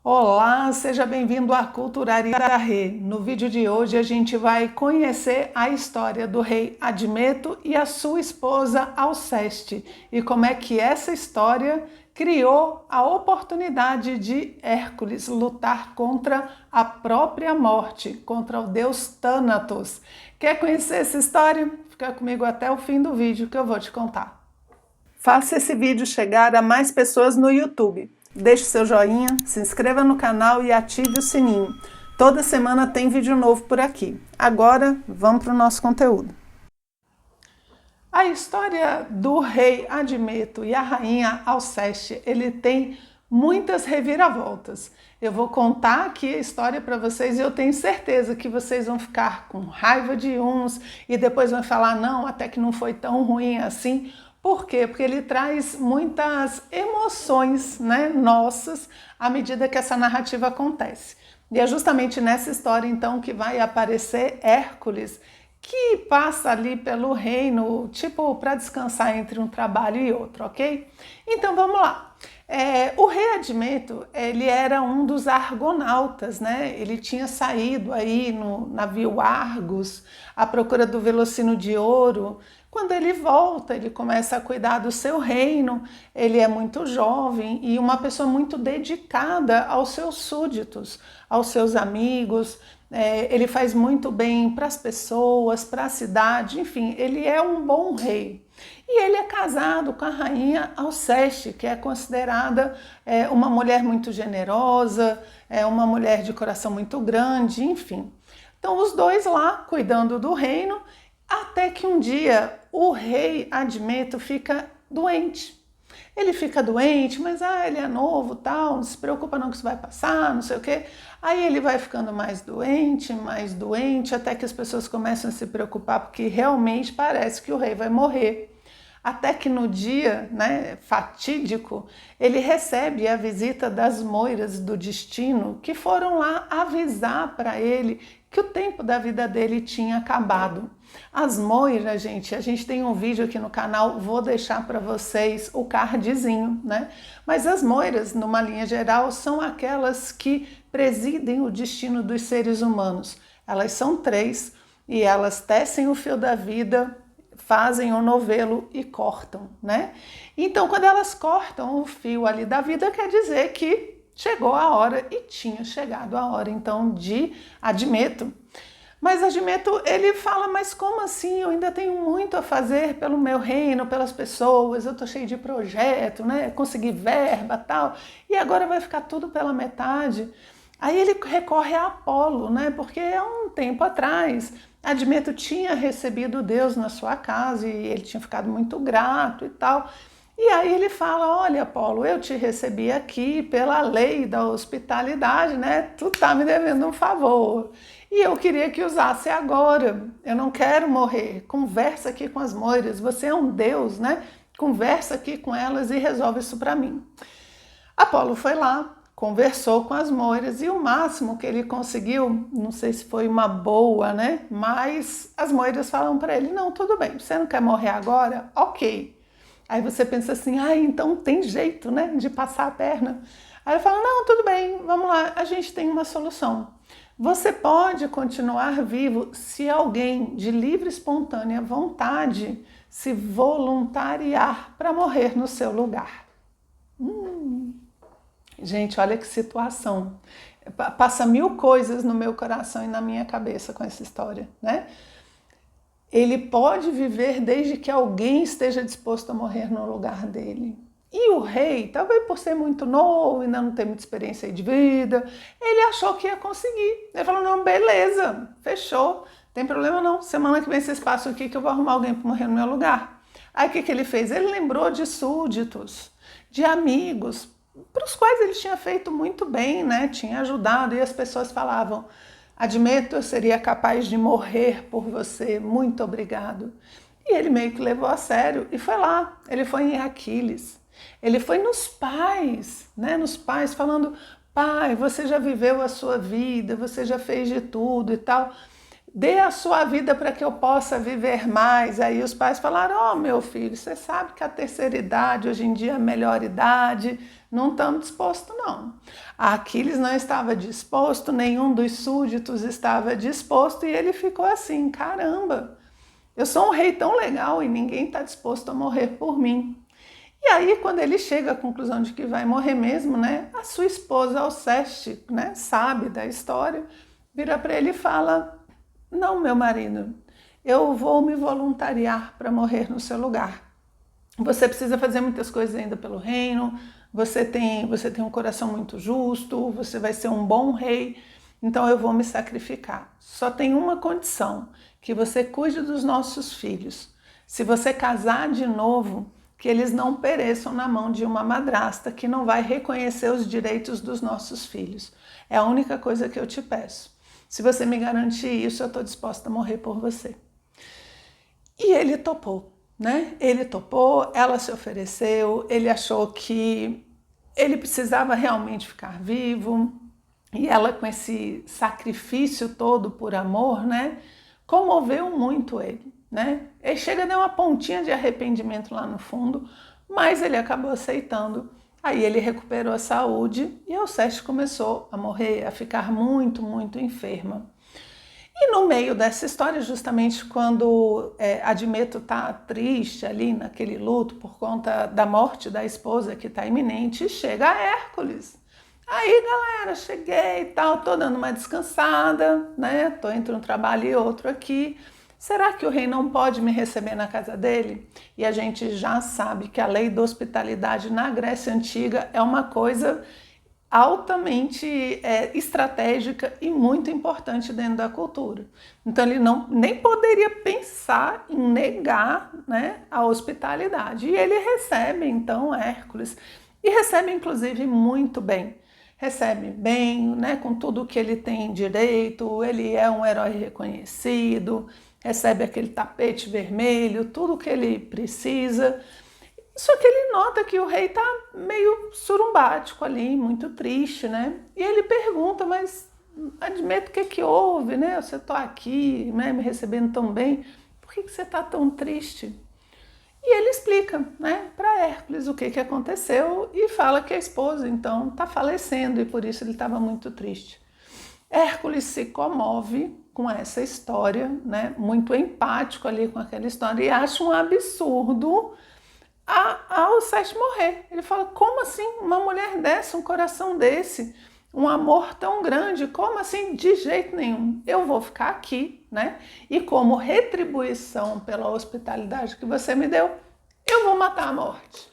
Olá, seja bem-vindo à Culturaria Rê. No vídeo de hoje a gente vai conhecer a história do rei Admeto e a sua esposa Alceste e como é que essa história criou a oportunidade de Hércules lutar contra a própria morte, contra o deus Thanatos. Quer conhecer essa história? Fica comigo até o fim do vídeo que eu vou te contar. Faça esse vídeo chegar a mais pessoas no YouTube. Deixe seu joinha, se inscreva no canal e ative o sininho. Toda semana tem vídeo novo por aqui. Agora, vamos para o nosso conteúdo. A história do rei Admeto e a rainha Alceste, ele tem muitas reviravoltas. Eu vou contar aqui a história para vocês e eu tenho certeza que vocês vão ficar com raiva de uns e depois vão falar, não, até que não foi tão ruim assim. Por quê? Porque ele traz muitas emoções, né, nossas à medida que essa narrativa acontece. E é justamente nessa história, então, que vai aparecer Hércules, que passa ali pelo reino, tipo, para descansar entre um trabalho e outro, ok? Então, vamos lá. O rei Admeto, ele era um dos argonautas, né? Ele tinha saído aí no navio Argos à procura do Velocino de Ouro. Quando ele volta, ele começa a cuidar do seu reino, ele é muito jovem e uma pessoa muito dedicada aos seus súditos, aos seus amigos, ele faz muito bem para as pessoas, para a cidade, enfim, ele é um bom rei. E ele é casado com a rainha Alceste, que é considerada uma mulher muito generosa, uma mulher de coração muito grande, enfim. Então os dois lá cuidando do reino, até que um dia o rei Admeto fica doente. Ele fica doente, mas ele é novo, tal, não se preocupa não que isso vai passar, não sei o quê. Aí ele vai ficando mais doente, até que as pessoas começam a se preocupar, porque realmente parece que o rei vai morrer. Até que no dia, né, fatídico, ele recebe a visita das moiras do destino que foram lá avisar para ele que o tempo da vida dele tinha acabado. As moiras, gente, a gente tem um vídeo aqui no canal, vou deixar para vocês o cardzinho, né? Mas as moiras, numa linha geral, são aquelas que presidem o destino dos seres humanos. Elas são 3 e elas tecem o fio da vida, fazem o novelo e cortam, né? Então, quando elas cortam o fio ali da vida, quer dizer que chegou a hora e tinha chegado a hora, então, de Admeto. Mas Admeto, ele fala, mas como assim? Eu ainda tenho muito a fazer pelo meu reino, pelas pessoas, eu tô cheio de projeto, né? Consegui verba, tal, e agora vai ficar tudo pela metade. Aí ele recorre a Apolo, né? Porque há um tempo atrás, Admeto tinha recebido Deus na sua casa e ele tinha ficado muito grato e tal. E aí ele fala, olha, Apolo, eu te recebi aqui pela lei da hospitalidade, né? Tu tá me devendo um favor. E eu queria que usasse agora. Eu não quero morrer. Conversa aqui com as moiras. Você é um deus, né? Conversa aqui com elas e resolve isso para mim. Apolo foi lá, conversou com as moiras e o máximo que ele conseguiu, não sei se foi uma boa, né? Mas as moiras falam para ele, não, tudo bem, você não quer morrer agora? Ok. Aí você pensa assim, então tem jeito, né, de passar a perna. Aí ele fala, não, tudo bem, vamos lá, a gente tem uma solução. Você pode continuar vivo se alguém de livre e espontânea vontade se voluntariar para morrer no seu lugar. Gente, olha que situação. Passa 1000 coisas no meu coração e na minha cabeça com essa história, né? Ele pode viver desde que alguém esteja disposto a morrer no lugar dele. E o rei, talvez por ser muito novo, ainda não ter muita experiência de vida, ele achou que ia conseguir. Ele falou, não, beleza, fechou, tem problema não. Semana que vem vocês passam aqui que eu vou arrumar alguém para morrer no meu lugar. Aí o que ele fez? Ele lembrou de súditos, de amigos, para os quais ele tinha feito muito bem, né? Tinha ajudado, e as pessoas falavam, Admeto, eu seria capaz de morrer por você, muito obrigado. E ele meio que levou a sério e foi lá, ele foi em Aquiles. Ele foi nos pais, né? Nos pais falando, pai, você já viveu a sua vida, você já fez de tudo e tal. dê a sua vida para que eu possa viver mais. Aí os pais falaram, ó, meu filho, você sabe que a terceira idade hoje em dia é a melhor idade, não estamos dispostos não. Aquiles não estava disposto, nenhum dos súditos estava disposto, e ele ficou assim, caramba, eu sou um rei tão legal e ninguém está disposto a morrer por mim. E aí, quando ele chega à conclusão de que vai morrer mesmo, né, a sua esposa Alceste, né, sabe da história, vira para ele e fala, não, meu marido, eu vou me voluntariar para morrer no seu lugar. Você precisa fazer muitas coisas ainda pelo reino, você tem um coração muito justo, você vai ser um bom rei, então eu vou me sacrificar. Só tem uma condição, que você cuide dos nossos filhos. Se você casar de novo, que eles não pereçam na mão de uma madrasta que não vai reconhecer os direitos dos nossos filhos. É a única coisa que eu te peço. Se você me garantir isso, eu estou disposta a morrer por você. E ele topou, né? Ele topou, ela se ofereceu, ele achou que ele precisava realmente ficar vivo, e ela, com esse sacrifício todo por amor, né, comoveu muito ele, né? Ele chega a dar uma pontinha de arrependimento lá no fundo, mas ele acabou aceitando. Aí ele recuperou a saúde e Alceste começou a morrer, a ficar muito, muito enferma. E no meio dessa história, justamente quando Admeto está triste ali naquele luto por conta da morte da esposa que está iminente, chega Hércules. Aí, galera, cheguei e tal, tô dando uma descansada, né? Tô entre um trabalho e outro aqui. Será que o rei não pode me receber na casa dele? E a gente já sabe que a lei da hospitalidade na Grécia Antiga é uma coisa altamente estratégica e muito importante dentro da cultura. Então ele nem poderia pensar em negar, né, a hospitalidade. E ele recebe então Hércules, e recebe inclusive muito bem. Recebe bem, né, com tudo que ele tem direito, ele é um herói reconhecido, recebe aquele tapete vermelho, tudo que ele precisa. Só que ele nota que o rei está meio surumbático ali, muito triste, né? E ele pergunta, mas Admeto, o que houve, né? Você está aqui, né, me recebendo tão bem, por que você está tão triste? E ele explica, né, para Hércules o que aconteceu e fala que a esposa, então, está falecendo e por isso ele estava muito triste. Hércules se comove com essa história, né, muito empático ali com aquela história, e acha um absurdo a Alceste morrer. Ele fala, como assim uma mulher dessa, um coração desse, um amor tão grande, como assim? De jeito nenhum, eu vou ficar aqui, né? E como retribuição pela hospitalidade que você me deu, eu vou matar a morte.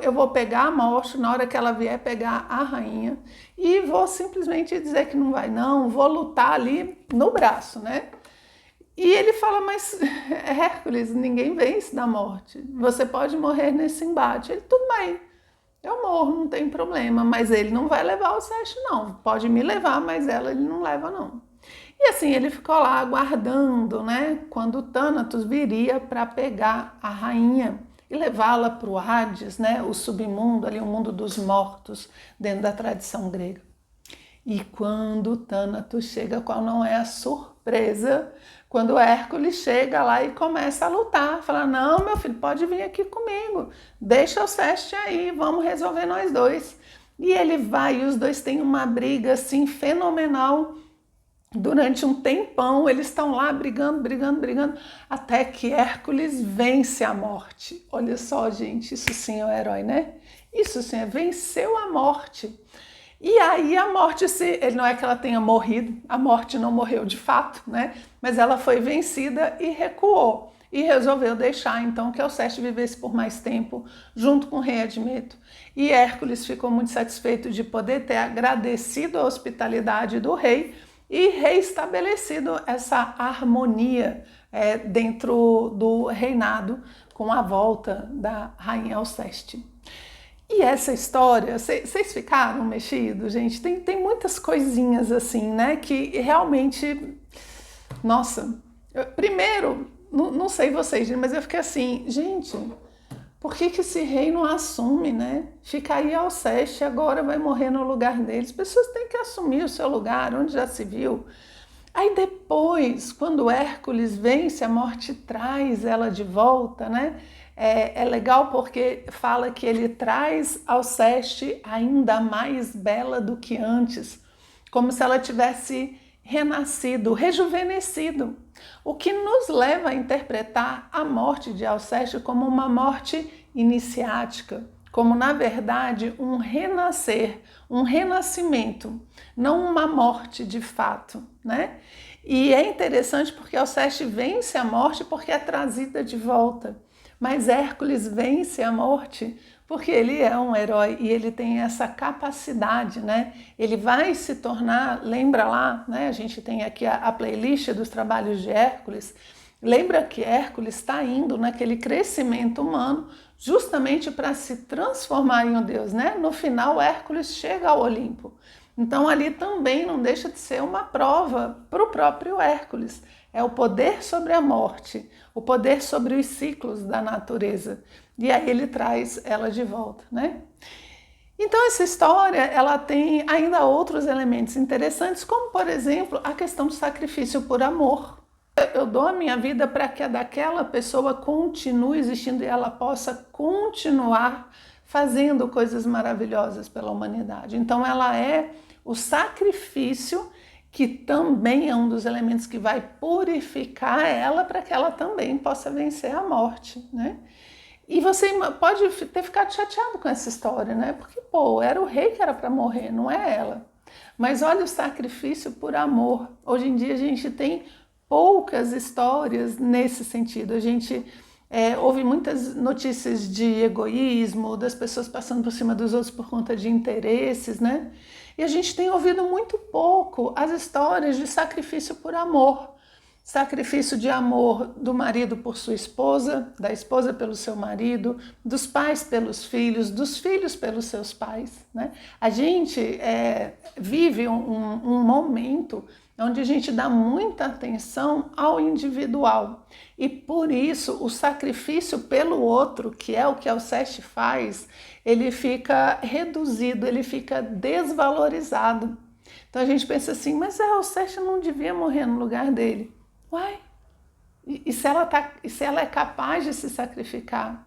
Eu vou pegar a morte na hora que ela vier pegar a rainha e vou simplesmente dizer que não vai não, vou lutar ali no braço, né? E ele fala, mas Hércules, ninguém vence da morte, você pode morrer nesse embate. Ele, tudo bem, eu morro, não tem problema, mas ele não vai levar Alceste não, pode me levar, mas ela ele não leva não. E assim ele ficou lá aguardando, né, quando Thanatos viria para pegar a rainha e levá-la para o Hades, né, o submundo, ali o mundo dos mortos, dentro da tradição grega. E quando Thanatos chega, qual não é a surpresa? Quando Hércules chega lá e começa a lutar, fala, não, meu filho, pode vir aqui comigo, deixa Alceste aí, vamos resolver nós dois. E ele vai, e os dois têm uma briga assim fenomenal. Durante um tempão, eles estão lá brigando, até que Hércules vence a morte. Olha só, gente, isso sim é o herói, né? Isso sim, venceu a morte. E aí a morte, ele não é que ela tenha morrido, a morte não morreu de fato, né? Mas ela foi vencida e recuou. E resolveu deixar então que Alceste vivesse por mais tempo junto com o rei Admeto. E Hércules ficou muito satisfeito de poder ter agradecido a hospitalidade do rei e reestabelecido essa harmonia dentro do reinado com a volta da rainha Alceste. E essa história, vocês ficaram mexidos, gente? Tem muitas coisinhas assim, né? Que realmente, nossa, primeiro, não sei vocês, mas eu fiquei assim, gente, por que esse rei não assume, né? Fica aí Alceste, agora vai morrer no lugar dele. As pessoas têm que assumir o seu lugar, onde já se viu. Aí depois, quando Hércules vence, a morte traz ela de volta, né? É legal porque fala que ele traz Alceste ainda mais bela do que antes, como se ela tivesse renascido, rejuvenescido, o que nos leva a interpretar a morte de Alceste como uma morte iniciática, como na verdade um renascer, um renascimento, não uma morte de fato, né? E é interessante porque Alceste vence a morte porque é trazida de volta, mas Hércules vence a morte porque ele é um herói e ele tem essa capacidade, né? Ele vai se tornar, lembra lá, né? A gente tem aqui a playlist dos trabalhos de Hércules. Lembra que Hércules está indo naquele crescimento humano justamente para se transformar em um deus, né? No final, Hércules chega ao Olimpo. Então ali também não deixa de ser uma prova para o próprio Hércules. É o poder sobre a morte, o poder sobre os ciclos da natureza. E aí ele traz ela de volta, né? Então essa história, ela tem ainda outros elementos interessantes, como por exemplo, a questão do sacrifício por amor. Eu dou a minha vida para que a daquela pessoa continue existindo e ela possa continuar fazendo coisas maravilhosas pela humanidade. Então ela é o sacrifício que também é um dos elementos que vai purificar ela para que ela também possa vencer a morte, né? E você pode ter ficado chateado com essa história, né? Porque, pô, era o rei que era para morrer, não é ela. Mas olha o sacrifício por amor. Hoje em dia a gente tem poucas histórias nesse sentido. A gente ouve muitas notícias de egoísmo, das pessoas passando por cima dos outros por conta de interesses, né? E a gente tem ouvido muito pouco as histórias de sacrifício por amor. Sacrifício de amor do marido por sua esposa, da esposa pelo seu marido, dos pais pelos filhos, dos filhos pelos seus pais, né? A gente vive um momento onde a gente dá muita atenção ao individual. E por isso o sacrifício pelo outro, que é o que Alceste faz, ele fica reduzido, ele fica desvalorizado. Então a gente pensa assim, mas Alceste não devia morrer no lugar dele. Uai, e se ela é capaz de se sacrificar?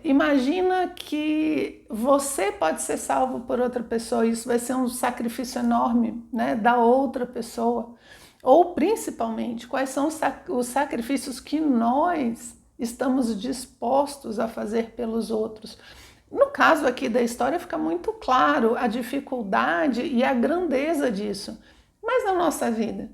Imagina que você pode ser salvo por outra pessoa, isso vai ser um sacrifício enorme, né, da outra pessoa. Ou principalmente, quais são os sacrifícios que nós estamos dispostos a fazer pelos outros? No caso aqui da história fica muito claro a dificuldade e a grandeza disso, mas na nossa vida?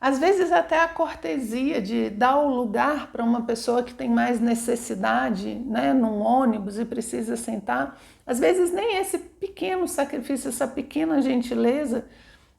Às vezes até a cortesia de dar o lugar para uma pessoa que tem mais necessidade, né, num ônibus e precisa sentar, às vezes nem esse pequeno sacrifício, essa pequena gentileza,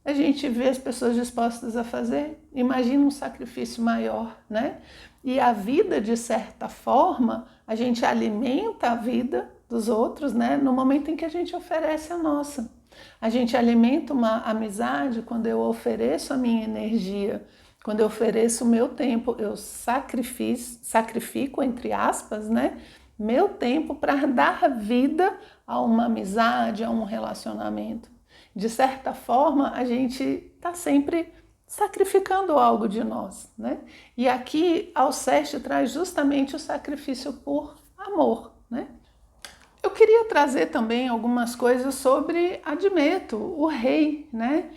a gente vê as pessoas dispostas a fazer. Imagina um sacrifício maior, né? E a vida, de certa forma, a gente alimenta a vida dos outros, né, no momento em que a gente oferece a nossa. A gente alimenta uma amizade quando eu ofereço a minha energia, quando eu ofereço o meu tempo, eu sacrifico, entre aspas, né, meu tempo para dar vida a uma amizade, a um relacionamento. De certa forma, a gente está sempre sacrificando algo de nós, né? E aqui Alceste traz justamente o sacrifício por amor, né? Eu queria trazer também algumas coisas sobre Admeto, o rei, né?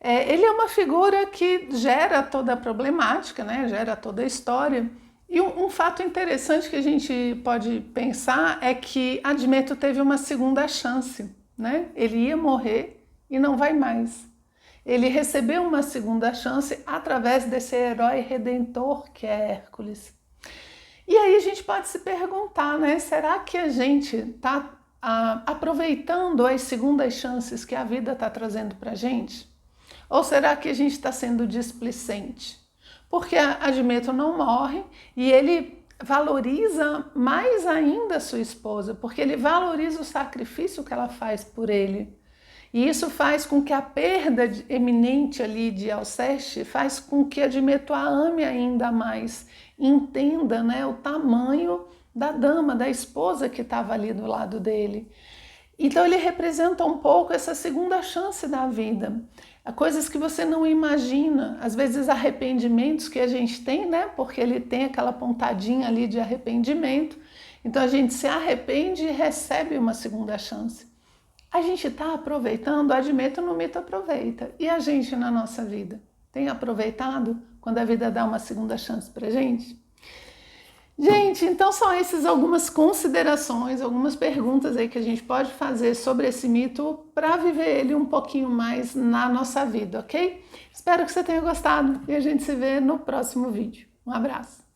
Ele é uma figura que gera toda a problemática, né? Gera toda a história. E um fato interessante que a gente pode pensar é que Admeto teve uma segunda chance, né? Ele ia morrer e não vai mais. Ele recebeu uma segunda chance através desse herói redentor que é Hércules. E aí a gente pode se perguntar, né? Será que a gente está aproveitando as segundas chances que a vida está trazendo para a gente? Ou será que a gente está sendo displicente? Porque Admeto não morre e ele valoriza mais ainda a sua esposa, porque ele valoriza o sacrifício que ela faz por ele. E isso faz com que a perda eminente ali de Alceste faz com que Admeto a ame ainda mais, entenda, né, o tamanho da dama, da esposa que estava ali do lado dele. Então ele representa um pouco essa segunda chance da vida. Coisas que você não imagina, às vezes arrependimentos que a gente tem, né? Porque ele tem aquela pontadinha ali de arrependimento. Então a gente se arrepende e recebe uma segunda chance. A gente está aproveitando, admito, no mito aproveita. E a gente na nossa vida? Tem aproveitado quando a vida dá uma segunda chance pra gente? Gente, então são essas algumas considerações, algumas perguntas aí que a gente pode fazer sobre esse mito para viver ele um pouquinho mais na nossa vida, ok? Espero que você tenha gostado e a gente se vê no próximo vídeo. Um abraço!